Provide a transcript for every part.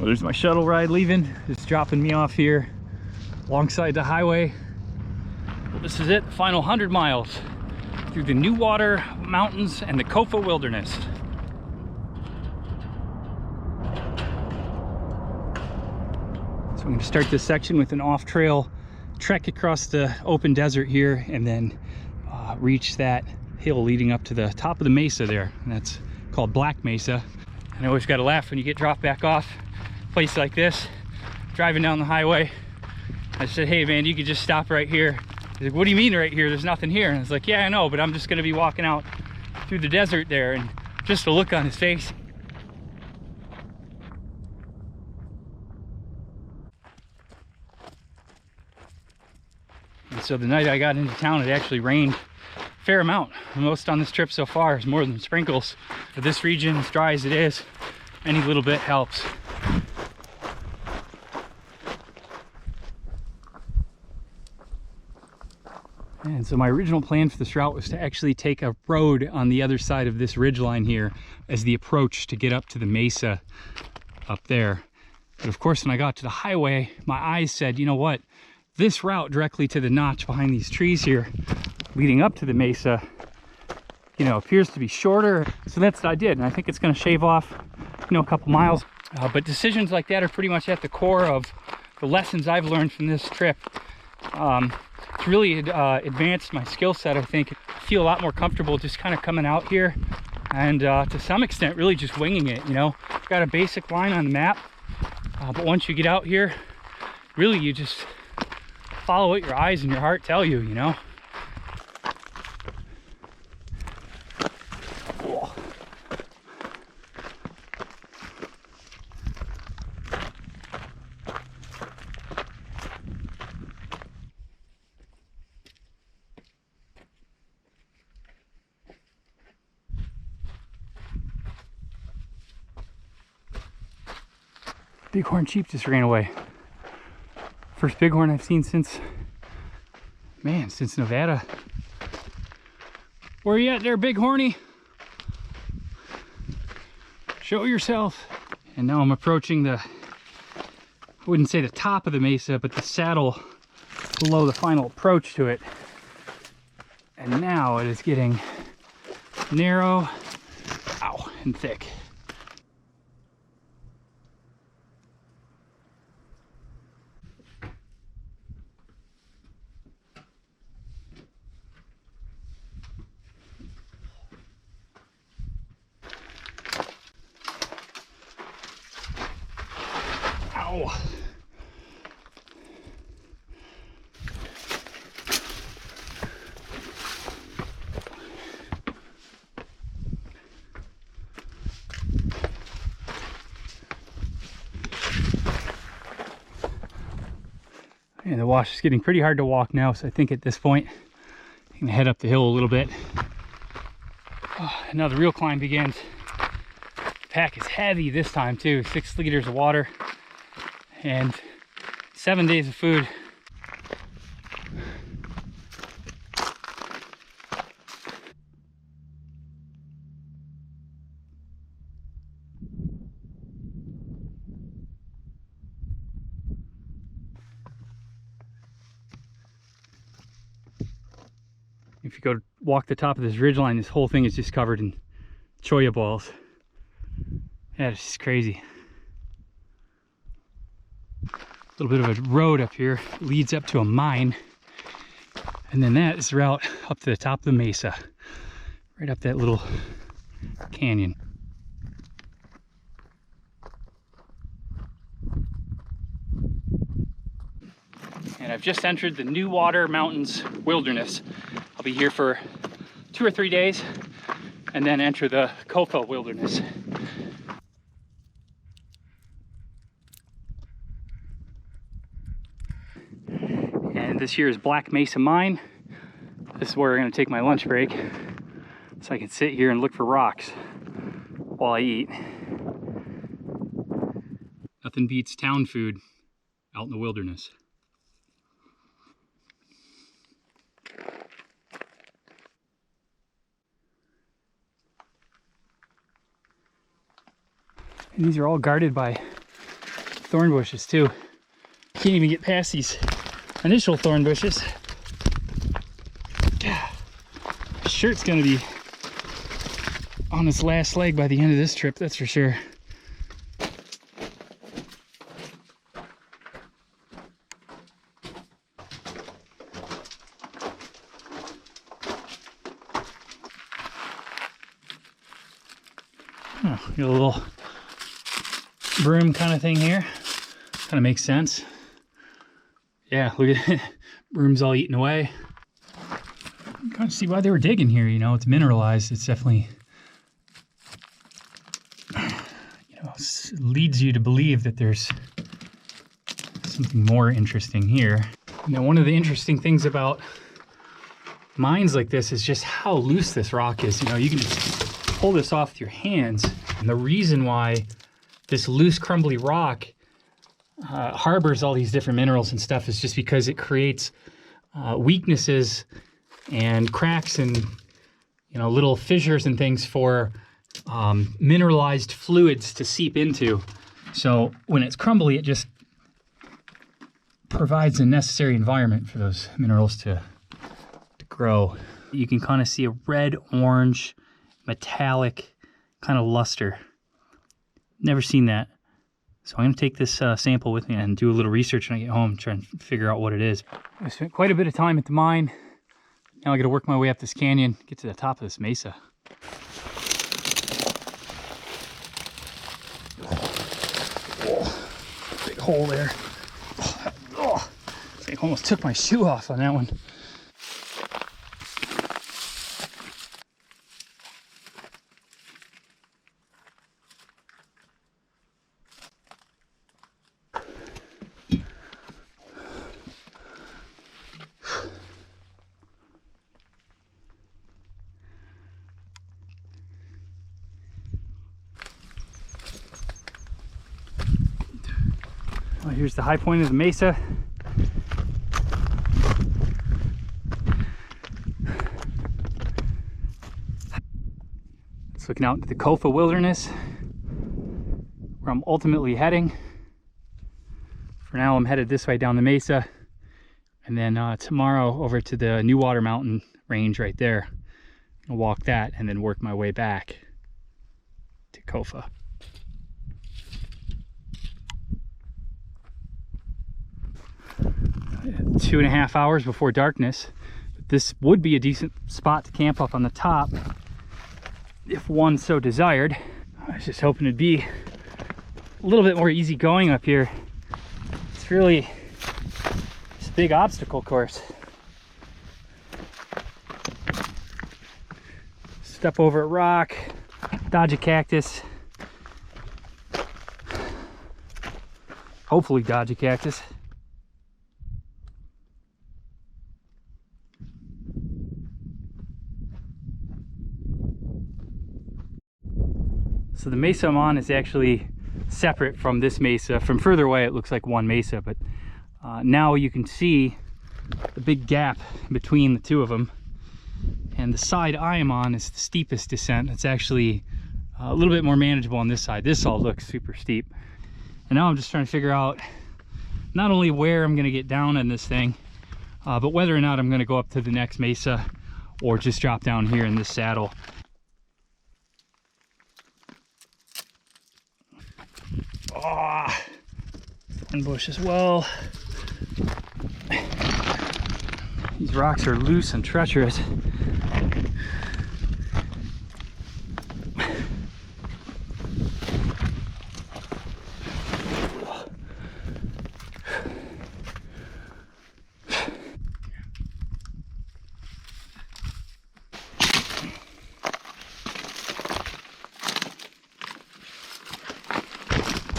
Well, there's my shuttle ride leaving. It's dropping me off here alongside the highway. Well, this is it, the final 100 miles through the New Water Mountains and the Kofa Wilderness. So I'm going to start this section with an off-trail trek across the open desert here, and then reach that hill leading up to the top of the mesa there. And that's called Black Mesa. And I always got to laugh when you get dropped back off a place like this, driving down the highway. I said, hey man, you could just stop right here. He's like, what do you mean right here? There's nothing here. And I was like, yeah, I know, but I'm just going to be walking out through the desert there. And just the look on his face. And so the night I got into town, it actually rained a fair amount. The most on this trip so far is more than sprinkles. For this region, as dry as it is, any little bit helps. And so my original plan for this route was to actually take a road on the other side of this ridgeline here as the approach to get up to the mesa up there. But of course, when I got to the highway, my eyes said, you know what? This route directly to the notch behind these trees here, leading up to the mesa, you know, appears to be shorter. So that's what I did. And I think it's going to shave off, you know, a couple miles. But decisions like that are pretty much at the core of the lessons I've learned from this trip. It's really advanced my skill set, I think. I feel a lot more comfortable just kind of coming out here and to some extent really just winging it, you know. Got a basic line on the map, but once you get out here, really you just follow what your eyes and your heart tell you, you know. Bighorn sheep just ran away. First bighorn I've seen since Nevada. Where you at there, big horny? Show yourself. And now I'm approaching I wouldn't say the top of the mesa, but the saddle below the final approach to it. And now it is getting narrow, and thick. And the wash is getting pretty hard to walk now, so I think at this point I'm gonna head up the hill a little bit. Now the real climb begins. The pack is heavy this time too, 6 liters of water and 7 days of food. If you go to walk the top of this ridgeline, this whole thing is just covered in cholla balls. Yeah, it's just crazy. A little bit of a road up here leads up to a mine. And then that is the route up to the top of the mesa. Right up that little canyon. And I've just entered the New Water Mountains Wilderness. I'll be here for 2 or 3 days and then enter the Kofa Wilderness. And this here is Black Mesa Mine. This is where we're going to take my lunch break so I can sit here and look for rocks while I eat. Nothing beats town food out in the wilderness. And these are all guarded by thorn bushes too. Can't even get past these initial thorn bushes. Shirt's gonna be on its last leg by the end of this trip, that's for sure. Oh, got a little broom kind of thing here. Kind of makes sense. Yeah, look at it. Broom's all eaten away. You kind of see why they were digging here, you know, it's mineralized. It's definitely, you know, leads you to believe that there's something more interesting here. Now, one of the interesting things about mines like this is just how loose this rock is. You know, you can just pull this off with your hands. And the reason why this loose, crumbly rock harbors all these different minerals and stuff is just because it creates weaknesses and cracks and, you know, little fissures and things for mineralized fluids to seep into. So when it's crumbly, it just provides a necessary environment for those minerals to grow. You can kind of see a red, orange, metallic kind of luster. Never seen that. So I'm going to take this sample with me and do a little research when I get home, try and figure out what it is. I spent quite a bit of time at the mine. Now I got to work my way up this canyon, get to the top of this mesa. Oh, big hole there. Oh, I almost took my shoe off on that one. Well, here's the high point of the mesa. It's looking out into the Kofa wilderness, where I'm ultimately heading. For now, I'm headed this way down the mesa, and then tomorrow over to the New Water Mountain range right there. I'll walk that and then work my way back to Kofa. Two and a half hours before darkness, but this would be a decent spot to camp up on the top if one so desired. I was just hoping it'd be a little bit more easy going up here. It's really this big obstacle course. Step over a rock, dodge a cactus, hopefully dodge a cactus. So the mesa I'm on is actually separate from this mesa. From further away it looks like one mesa, but now you can see the big gap between the two of them. And the side I am on is the steepest descent. It's actually a little bit more manageable on this side. This all looks super steep. And now I'm just trying to figure out not only where I'm gonna get down in this thing, but whether or not I'm gonna go up to the next mesa or just drop down here in this saddle. Oh, thorn bush as well. These rocks are loose and treacherous.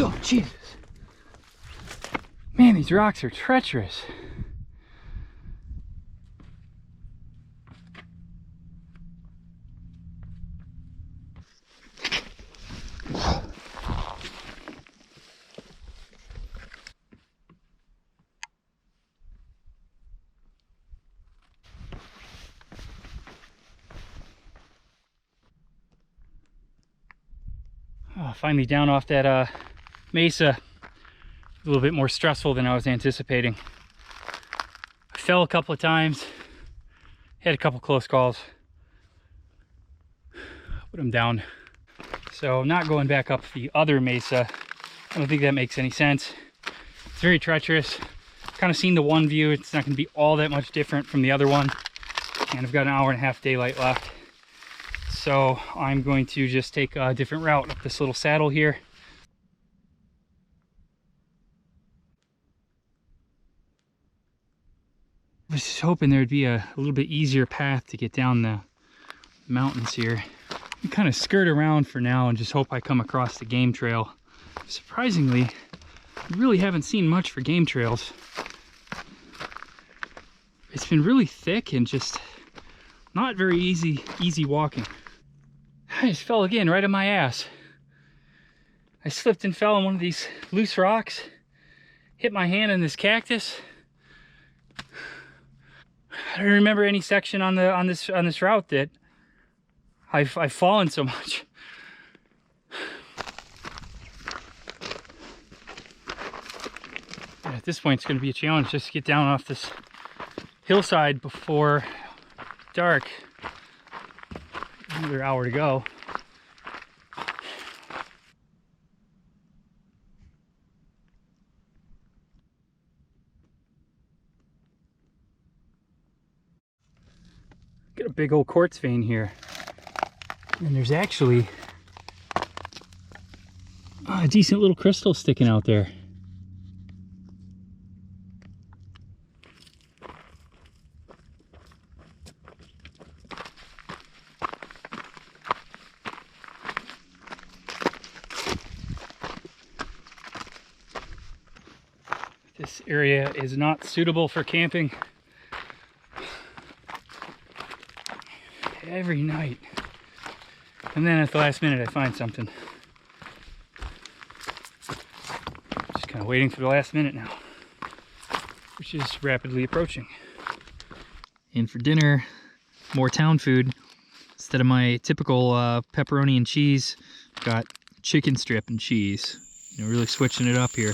Oh, Jesus. Man, these rocks are treacherous. Oh, finally down off that mesa. a little bit more stressful than I was anticipating. I fell a couple of times, had a couple close calls, but I'm down. So I'm not going back up the other mesa. I don't think that makes any sense. It's very treacherous. Kind of seen the one view. It's not going to be all that much different from the other one. And I've got an hour and a half daylight left. So I'm going to just take a different route up this little saddle here. I was just hoping there'd be a little bit easier path to get down the mountains here. I kind of skirt around for now and just hope I come across the game trail. Surprisingly, I really haven't seen much for game trails. It's been really thick and just not very easy walking. I just fell again right on my ass. I slipped and fell on one of these loose rocks, hit my hand in this cactus. I don't remember any section on this route that I've fallen so much. At this point, it's going to be a challenge just to get down off this hillside before dark. Another hour to go. Got a big old quartz vein here. And there's actually a decent little crystal sticking out there. This area is not suitable for camping. Every night. And then at the last minute I find something. Just kind of waiting for the last minute now, which is rapidly approaching. And for dinner, more town food. Instead of my typical pepperoni and cheese, got chicken strip and cheese. You know, really switching it up here.